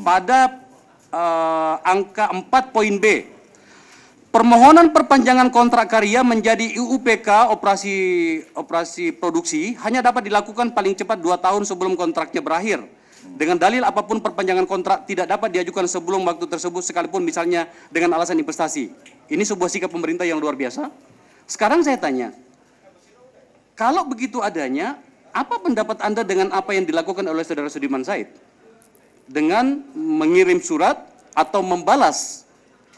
pada angka 4 poin B. Permohonan perpanjangan kontrak karya menjadi UUPK operasi produksi hanya dapat dilakukan paling cepat 2 tahun sebelum kontraknya berakhir. Dengan dalil apapun perpanjangan kontrak tidak dapat diajukan sebelum waktu tersebut sekalipun misalnya dengan alasan investasi. Ini sebuah sikap pemerintah yang luar biasa. Sekarang saya tanya, kalau begitu adanya, apa pendapat Anda dengan apa yang dilakukan oleh Saudara Sudirman Said? Dengan mengirim surat atau membalas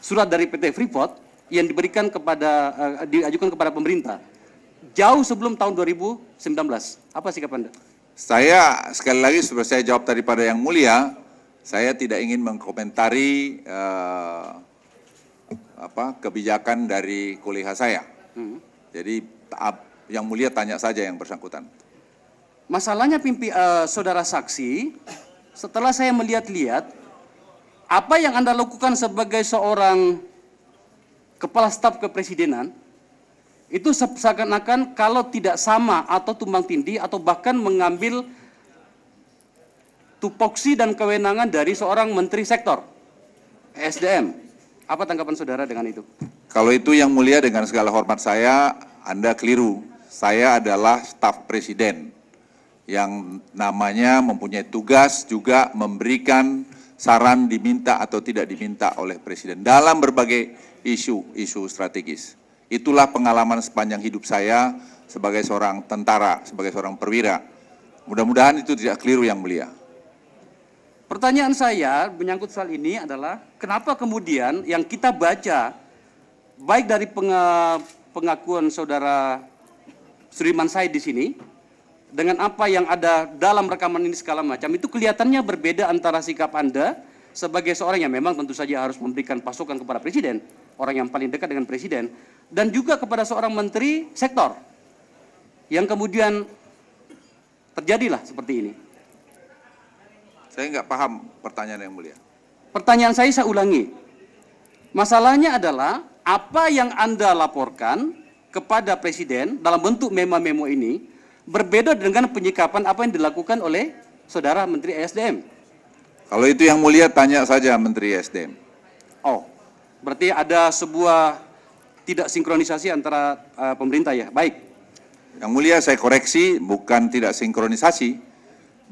surat dari PT Freeport yang diberikan diajukan kepada pemerintah jauh sebelum tahun 2019. Apa sikap Anda? Saya sekali lagi seperti saya jawab tadi pada Yang Mulia, saya tidak ingin mengkomentari kebijakan dari kolega saya. Jadi Yang Mulia tanya saja yang bersangkutan. Masalahnya saudara saksi, setelah saya melihat-lihat apa yang Anda lakukan sebagai seorang kepala staf kepresidenan, itu seakan-akan kalau tidak sama atau tumbang tindih atau bahkan mengambil tupoksi dan kewenangan dari seorang menteri sektor ESDM. Apa tanggapan saudara dengan itu? Kalau itu Yang Mulia, dengan segala hormat saya, Anda keliru. Saya adalah staf presiden yang namanya mempunyai tugas juga memberikan saran diminta atau tidak diminta oleh presiden dalam berbagai isu strategis. Itulah pengalaman sepanjang hidup saya sebagai seorang tentara, sebagai seorang perwira. Mudah-mudahan itu tidak keliru Yang Mulia. Pertanyaan saya menyangkut soal ini adalah, kenapa kemudian yang kita baca, baik dari pengakuan saudara Sudirman Said di sini, dengan apa yang ada dalam rekaman ini segala macam, itu kelihatannya berbeda antara sikap Anda sebagai seorang yang memang tentu saja harus memberikan pasukan kepada presiden, orang yang paling dekat dengan presiden, dan juga kepada seorang menteri sektor, yang kemudian terjadilah seperti ini. Saya nggak paham pertanyaan Yang Mulia. Pertanyaan saya ulangi. Masalahnya adalah, apa yang Anda laporkan kepada presiden dalam bentuk memo-memo ini, berbeda dengan penyikapan apa yang dilakukan oleh saudara Menteri ESDM. Kalau itu Yang Mulia tanya saja Menteri ESDM. Oh, berarti ada sebuah tidak sinkronisasi antara pemerintah ya, baik. Yang Mulia saya koreksi, bukan tidak sinkronisasi.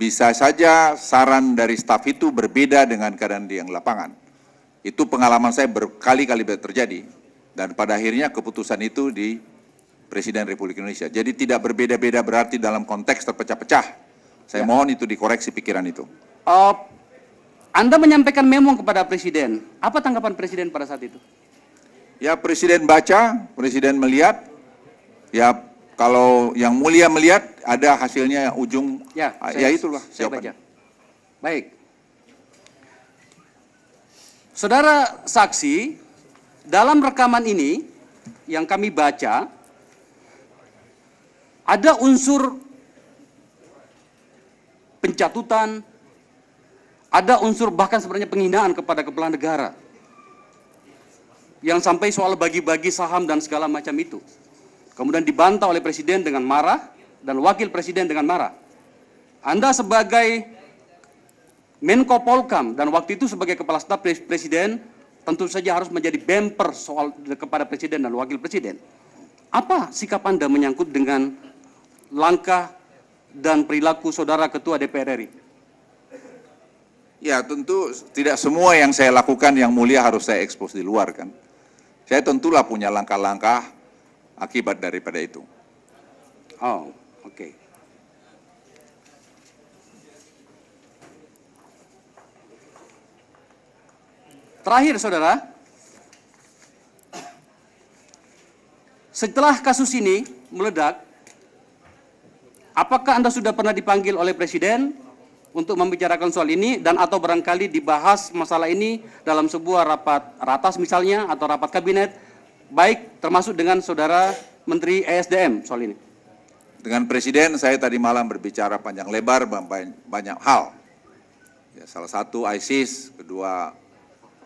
Bisa saja saran dari staf itu berbeda dengan keadaan di yang lapangan. Itu pengalaman saya berkali-kali terjadi. Dan pada akhirnya keputusan itu di Presiden Republik Indonesia. Jadi tidak berbeda-beda berarti dalam konteks terpecah-pecah. Saya mohon itu dikoreksi pikiran itu. Anda menyampaikan memo kepada Presiden. Apa tanggapan Presiden pada saat itu? Ya Presiden baca, Presiden melihat. Ya kalau Yang Mulia melihat ada hasilnya ujung. Ya itulah saya baca. Baik. Saudara saksi, dalam rekaman ini yang kami baca, ada unsur pencatutan, ada unsur bahkan sebenarnya penghinaan kepada kepala negara, yang sampai soal bagi-bagi saham dan segala macam itu. Kemudian dibantah oleh Presiden dengan marah, dan Wakil Presiden dengan marah. Anda sebagai Menko Polkam, dan waktu itu sebagai Kepala Staf Presiden, tentu saja harus menjadi bemper soal kepada Presiden dan Wakil Presiden. Apa sikap Anda menyangkut dengan langkah dan perilaku saudara Ketua DPR RI? Ya tentu tidak semua yang saya lakukan Yang Mulia harus saya ekspos di luar kan. Saya tentulah punya langkah-langkah akibat daripada itu. Oh, oke. Terakhir saudara, setelah kasus ini meledak, apakah Anda sudah pernah dipanggil oleh Presiden untuk membicarakan soal ini, dan atau barangkali dibahas masalah ini dalam sebuah rapat ratas misalnya, atau rapat kabinet, baik termasuk dengan saudara Menteri ESDM soal ini? Dengan Presiden saya tadi malam berbicara panjang lebar banyak hal. Ya, salah satu ISIS, kedua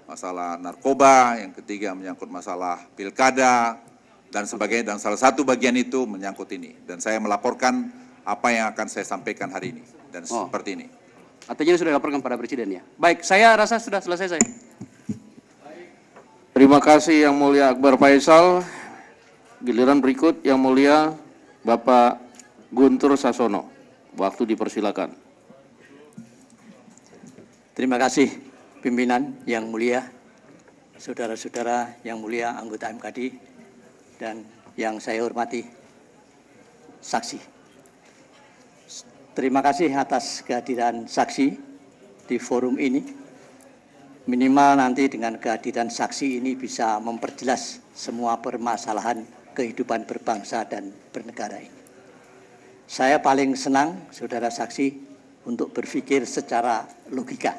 masalah narkoba, yang ketiga menyangkut masalah pilkada, dan sebagainya, dan salah satu bagian itu menyangkut ini. Dan saya melaporkan apa yang akan saya sampaikan hari ini, dan seperti ini. Artinya sudah dilaporkan pada Presiden ya. Baik, saya rasa sudah selesai saya. Terima kasih Yang Mulia Akbar Faisal. Giliran berikut Yang Mulia Bapak Guntur Sasono. Waktu dipersilakan. Terima kasih pimpinan yang mulia, saudara-saudara yang mulia anggota MKD, dan yang saya hormati saksi. Terima kasih atas kehadiran saksi di forum ini. Minimal nanti dengan kehadiran saksi ini bisa memperjelas semua permasalahan kehidupan berbangsa dan bernegara ini. Saya paling senang, saudara saksi, untuk berpikir secara logika.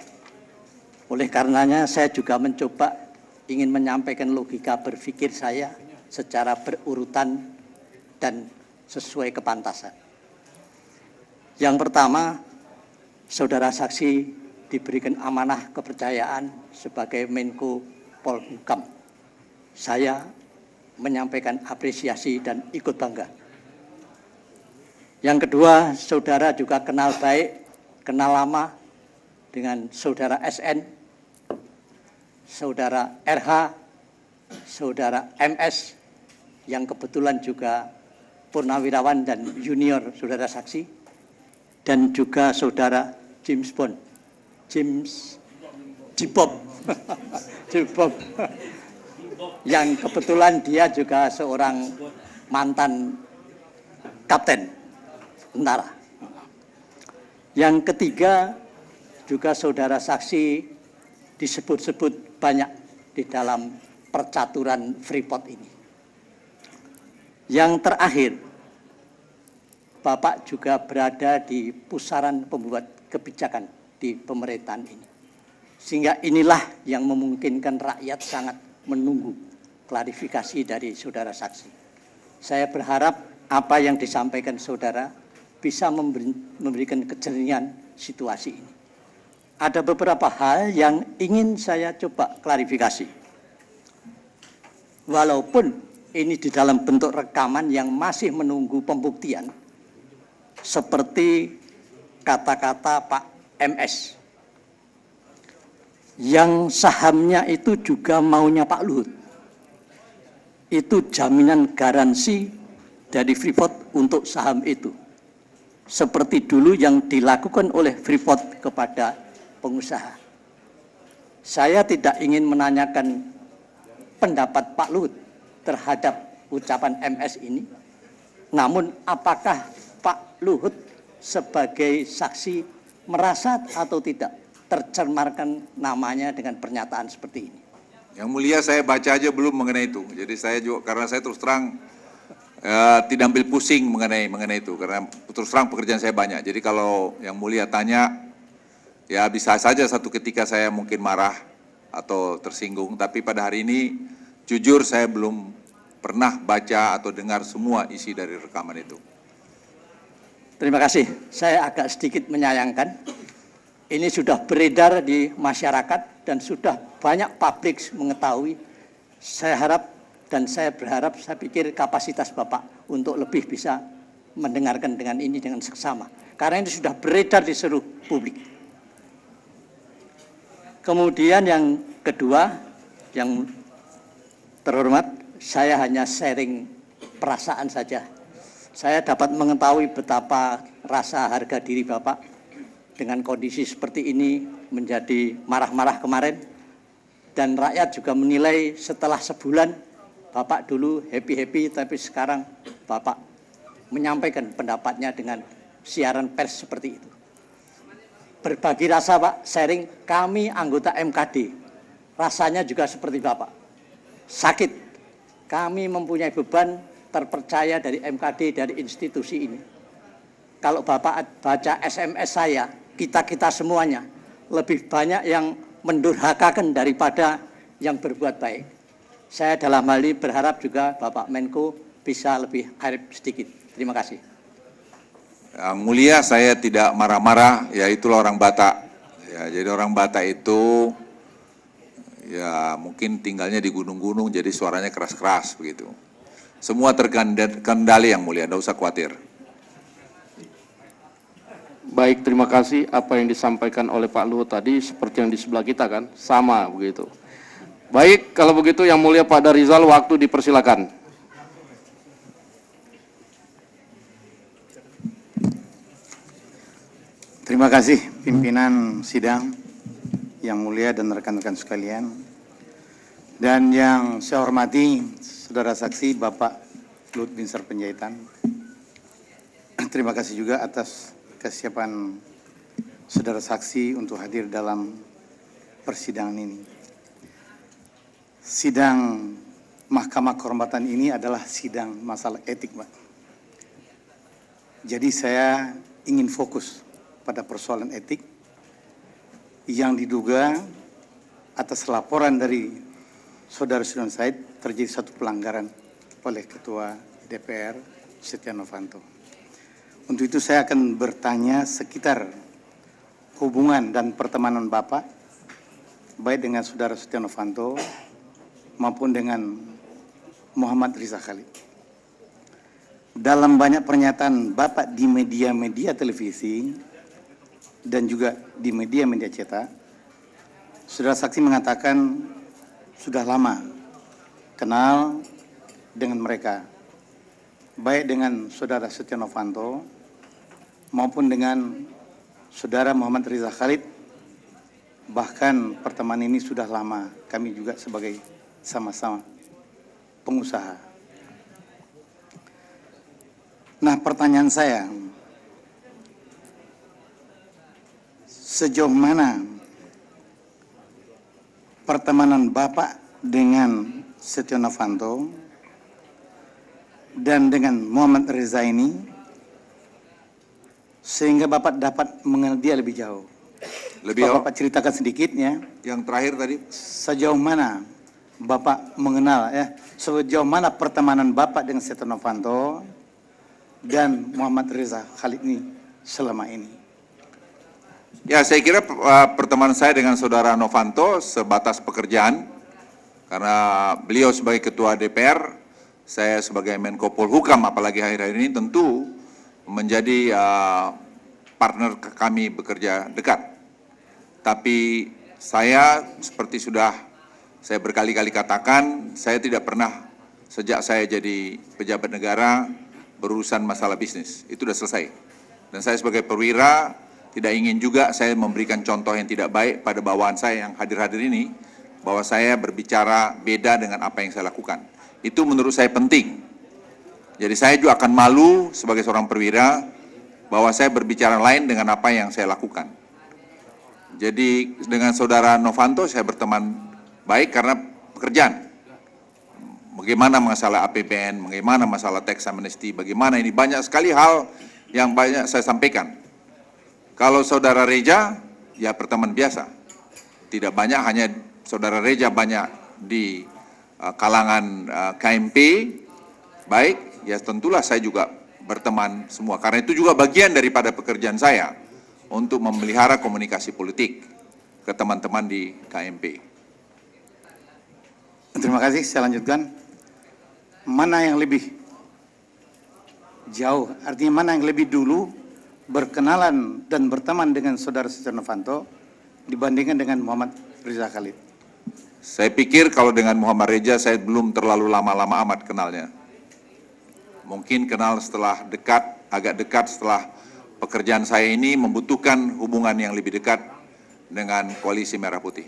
Oleh karenanya saya juga mencoba ingin menyampaikan logika berpikir saya secara berurutan dan sesuai kepantasan. Yang pertama, saudara saksi diberikan amanah kepercayaan sebagai Menko Polhukam. Saya menyampaikan apresiasi dan ikut bangga. Yang kedua, saudara juga kenal baik, kenal lama dengan saudara SN, saudara RH, saudara MS, yang kebetulan juga purnawirawan dan junior saudara saksi, dan juga saudara James Bond, Jibob, yang kebetulan dia juga seorang mantan kapten tentara. Yang ketiga, juga saudara saksi disebut-sebut banyak di dalam percaturan Freeport ini. Yang terakhir, Bapak juga berada di pusaran pembuat kebijakan di pemerintahan ini. Sehingga inilah yang memungkinkan rakyat sangat menunggu klarifikasi dari saudara saksi. Saya berharap apa yang disampaikan saudara bisa memberikan kejernihan situasi ini. Ada beberapa hal yang ingin saya coba klarifikasi. Walaupun ini di dalam bentuk rekaman yang masih menunggu pembuktian, seperti kata-kata Pak MS, yang sahamnya itu juga maunya Pak Luhut. Itu jaminan garansi dari Freeport untuk saham itu. Seperti dulu yang dilakukan oleh Freeport kepada pengusaha. Saya tidak ingin menanyakan pendapat Pak Luhut terhadap ucapan MS ini. Namun apakah Pak Luhut sebagai saksi merasa atau tidak tercemarkan namanya dengan pernyataan seperti ini? Yang mulia, saya baca aja belum mengenai itu. Jadi saya juga, karena saya terus terang tidak ambil pusing mengenai itu, karena terus terang pekerjaan saya banyak. Jadi kalau yang mulia tanya, ya bisa saja satu ketika saya mungkin marah atau tersinggung, tapi pada hari ini jujur saya belum pernah baca atau dengar semua isi dari rekaman itu. Terima kasih. Saya agak sedikit menyayangkan. Ini sudah beredar di masyarakat dan sudah banyak publik mengetahui. Saya harap dan saya berharap, saya pikir kapasitas Bapak untuk lebih bisa mendengarkan dengan ini dengan seksama. Karena ini sudah beredar di seluruh publik. Kemudian yang kedua, yang terhormat, saya hanya sharing perasaan saja. Saya dapat mengetahui betapa rasa harga diri Bapak dengan kondisi seperti ini menjadi marah-marah kemarin. Dan rakyat juga menilai setelah sebulan, Bapak dulu happy-happy, tapi sekarang Bapak menyampaikan pendapatnya dengan siaran pers seperti itu. Berbagi rasa Pak, sharing, kami anggota MKD, rasanya juga seperti Bapak. Sakit, kami mempunyai beban terpercaya dari MKD, dari institusi ini. Kalau Bapak baca SMS saya, kita semuanya, lebih banyak yang mendurhakakan daripada yang berbuat baik. Saya dalam hal ini berharap juga Bapak Menko bisa lebih arif sedikit. Terima kasih. Yang mulia, saya tidak marah-marah, ya itulah orang Batak. Ya, jadi orang Batak itu ya mungkin tinggalnya di gunung-gunung, jadi suaranya keras-keras begitu. Semua terkendali yang mulia, tidak usah khawatir. Baik, terima kasih. Apa yang disampaikan oleh Pak Luhut tadi seperti yang di sebelah kita kan, sama begitu. Baik, kalau begitu Yang Mulia Pak Darizal, waktu dipersilakan. Terima kasih pimpinan sidang yang mulia dan rekan-rekan sekalian. Dan yang saya hormati saudara saksi Bapak Luhut Binsar Panjaitan. Terima kasih juga atas kesiapan saudara saksi untuk hadir dalam persidangan ini. Sidang Mahkamah Kehormatan ini adalah sidang masalah etik, Pak. Jadi saya ingin fokus pada persoalan etik yang diduga atas laporan dari Saudara Sudirman Said terjadi satu pelanggaran oleh Ketua DPR Setia Novanto. Untuk itu saya akan bertanya sekitar hubungan dan pertemanan Bapak baik dengan Saudara Setia Novanto maupun dengan Muhammad Riza Khalid. Dalam banyak pernyataan Bapak di media-media televisi dan juga di media-media cetak, saudara saksi mengatakan sudah lama kenal dengan mereka, baik dengan saudara Setia Novanto maupun dengan saudara Muhammad Riza Khalid. Bahkan pertemanan ini sudah lama, kami juga sebagai sama-sama pengusaha. Nah, pertanyaan saya, sejauh mana pertemanan Bapak dengan Setia Novanto dan dengan Muhammad Riza ini sehingga Bapak dapat mengenal dia lebih jauh? Bapak ceritakan sedikitnya. Yang terakhir tadi, Sejauh mana Bapak mengenal, sejauh mana pertemanan Bapak dengan Setia Novanto dan Muhammad Riza Khalid ini selama ini? ya saya kira pertemanan saya dengan Saudara Novanto sebatas pekerjaan, karena beliau sebagai Ketua DPR, saya sebagai Menko Polhukam, apalagi akhir-akhir ini tentu menjadi partner kami bekerja dekat. Tapi saya seperti sudah saya berkali-kali katakan, saya tidak pernah sejak saya jadi pejabat negara berurusan masalah bisnis. Itu sudah selesai. Dan saya sebagai perwira tidak ingin juga saya memberikan contoh yang tidak baik pada bawahan saya yang hadir-hadir ini, bahwa saya berbicara beda dengan apa yang saya lakukan. Itu menurut saya penting. Jadi saya juga akan malu sebagai seorang perwira bahwa saya berbicara lain dengan apa yang saya lakukan. Jadi dengan saudara Novanto saya berteman baik karena pekerjaan. Bagaimana masalah APBN, bagaimana masalah tax amnesty, bagaimana ini banyak sekali hal yang banyak saya sampaikan. Kalau saudara Reja, ya perteman biasa. Tidak banyak, hanya saudara Reja banyak di kalangan KMP, baik, ya tentulah saya juga berteman semua. Karena itu juga bagian daripada pekerjaan saya untuk memelihara komunikasi politik ke teman-teman di KMP. Terima kasih, saya lanjutkan. Mana yang lebih jauh, artinya mana yang lebih dulu berkenalan dan berteman dengan saudara Setia Novanto dibandingkan dengan Muhammad Riza Khalid? Saya pikir kalau dengan Muhammad Reja saya belum terlalu lama-lama amat kenalnya. Mungkin kenal setelah dekat, agak dekat setelah pekerjaan saya ini membutuhkan hubungan yang lebih dekat dengan Koalisi Merah Putih.